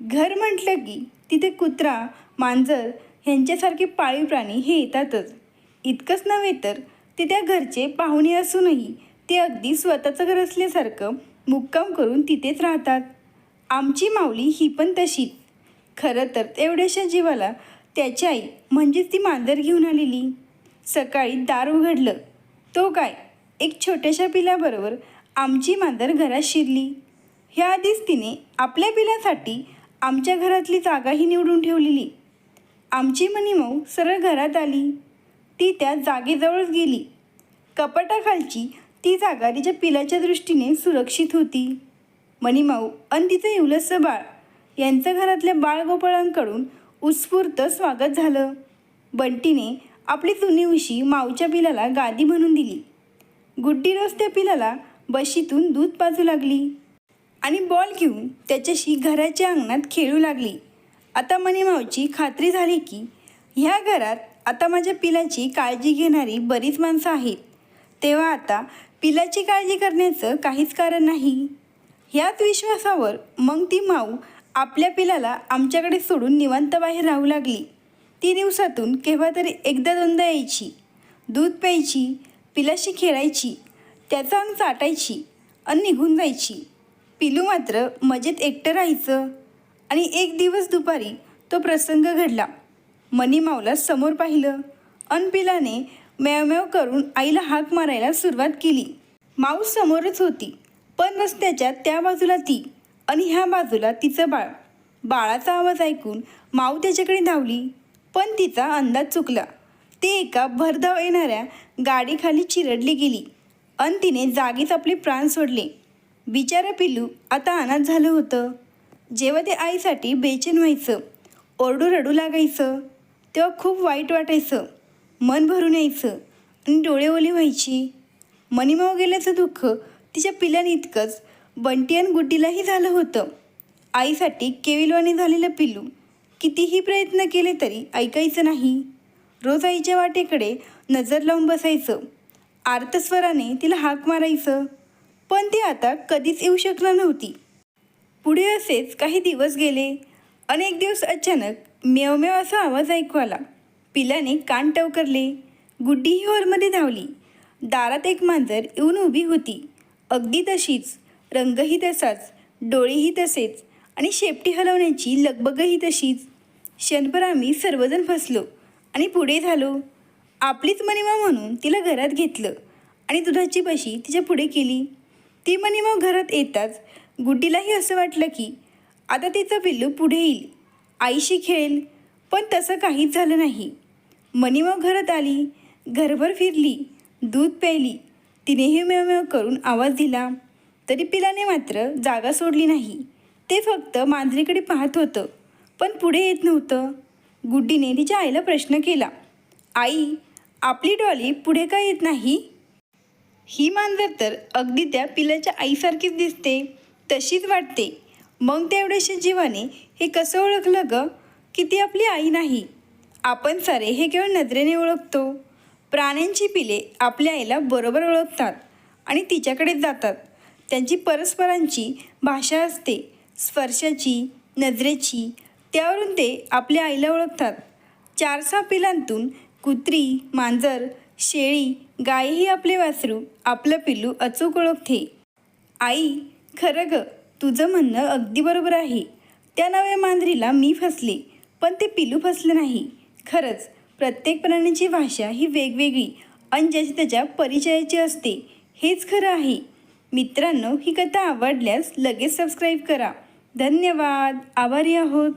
घर म्हटलं की तिथे कुत्रा, मांजर ह्यांच्यासारखे पाळीव प्राणी हे येतातच. इतकंच नव्हे तर ते त्या घरचे पाहुणे असूनही ते अगदी स्वतःचं घर असल्यासारखं मुक्काम करून तिथेच राहतात. आमची माऊली ही पण तशीच. खरं तर एवढ्याशा जीवाला त्याची आई म्हणजेच ती मांजर घेऊन आलेली. सकाळी दार उघडलं, तो काय, एक छोट्याशा पिलाबरोबर आमची मांजर घरात शिरली. ह्याआधीच तिने आपल्या पिलासाठी आमच्या घरातली जागाही निवडून ठेवलेली. आमची मनीमाऊ सरळ घरात आली. ती त्या जागेजवळच गेली. कपाटाखालची ती जागा तिच्या पिलाच्या दृष्टीने सुरक्षित होती. मनीमाऊ आणि तिचं इवलसं बाळ यांचं घरातल्या बाळगोपाळांकडून उत्स्फूर्त स्वागत झालं. बंटीने आपली जुनी उशी माऊच्या पिलाला गादी म्हणून दिली. गुड्डी रोज त्या पिलाला बशीतून दूध पाजू लागली आणि बॉल घेऊन त्याच्याशी घराच्या अंगणात खेळू लागली. आता मनीमाऊची खात्री झाली की ह्या घरात आता माझ्या पिलाची काळजी घेणारी बरीच माणसं आहेत, तेव्हा आता पिलाची काळजी करण्याचं काहीच कारण नाही. ह्याच विश्वासावर मग ती माऊ आपल्या पिलाला आमच्याकडे सोडून निवांत बाहेर राहू लागली. ती दिवसातून केव्हा तरी एकदा दोनदा यायची, दूध प्यायची, पिलाशी खेळायची, त्याचं अंग चाटायची आणि निघून जायची. पिलू मात्र मजेत एकटं राहायचं. आणि एक दिवस दुपारी तो प्रसंग घडला. मनीमाऊला समोर पाहिलं अन पिलाने म्याव करून आईला हाक मारायला सुरुवात केली. माऊ समोरच होती, पण रस्त्याच्या त्या बाजूला ती आणि ह्या बाजूला तिचं बाळ. बाळाचा आवाज ऐकून माऊ त्याच्याकडे धावली, पण तिचा अंदाज चुकला. ती एका भरधाव येणाऱ्या गाडीखाली चिरडली गेली अन तिने जागीच आपले प्राण सोडले. बिचारा पिल्लू आता अनाथ झालं होतं. जेव्हा ते आईसाठी बेचैन व्हायचं, ओरडू रडू लागायचं, तेव्हा खूप वाईट वाटायचं, मन भरून यायचं आणि डोळे ओली व्हायची. मनीमाऊ गेल्याचं दुःख तिच्या पिल्याने इतकंच बंटी आणि गुड्डीलाही झालं होतं. आईसाठी केविलवाणी झालेलं पिल्लू कितीही प्रयत्न केले तरी ऐकायचं नाही. रोज आईच्या वाटेकडे नजर लावून बसायचं, आर्तस्वराने तिला हाक मारायचं, पण ती आता कधीच येऊ शकणार नव्हती. पुढे असेच काही दिवस गेले. अनेक दिवस अचानक मेव मेव असा आवाज ऐकू आला. पिलाने कान टवकारले. गुड्डीही हॉलमध्ये धावली. दारात एक मांजर येऊन उभी होती, अगदी तशीच, रंगही तसाच, डोळेही तसेच आणि शेपटी हलवण्याची लगबगही तशीच. क्षणभर आम्ही सर्वजण फसलो आणि पुढे झालो. आपलीच मनीमाऊ म्हणून तिला घरात घेतलं आणि दुधाची बशी तिच्या पुढे केली. ती मनीमाऊ घरात येताच गुड्डीलाही असं वाटलं की आता तिचं पिल्लू पुढे येईल, आईशी खेळेल, पण तसं काहीच झालं नाही. मनीमाऊ घरात आली, घरभर फिरली, दूध प्यायली, तिनेही मेव करून आवाज दिला, तरी पिलाने मात्र जागा सोडली नाही. ते फक्त मांजरीकडे पाहत होतं, पण पुढे येत नव्हतं. गुड्डीने तिच्या आईला प्रश्न केला, आई, आपली डॉली पुढे का येत नाही? ही मांजर तर अगदी त्या पिलाच्या आईसारखीच दिसते, तशीच वाटते. मग तेवढ्याशा जीवाने हे कसं ओळखलं ग की ती आपली आई नाही? आपण सारे हे केवळ नजरेने ओळखतो. प्राण्यांची पिले आपल्या आईला बरोबर ओळखतात आणि तिच्याकडेच जातात. त्यांची परस्परांची भाषा असते, स्पर्शाची, नजरेची, त्यावरून ते आपल्या आईला ओळखतात. 4-6 पिलांतून कुत्री, मांजर, शेळी, गायही आपले वासरू, आपलं पिल्लू अचूक ओळखते. आई, खरं ग, तुझं म्हणणं अगदी बरोबर आहे. त्या नव्या मांजरीला मी फसले, पण ते पिल्लू फसलं नाही. खरंच प्रत्येक प्राण्याची भाषा ही वेगवेगळी आणि ज्याची त्याच्या परिचयाची असते, हेच खरं आहे. मित्रांनो, ही कथा आवडल्यास लगेच सबस्क्राईब करा. धन्यवाद. आभारी आहोत.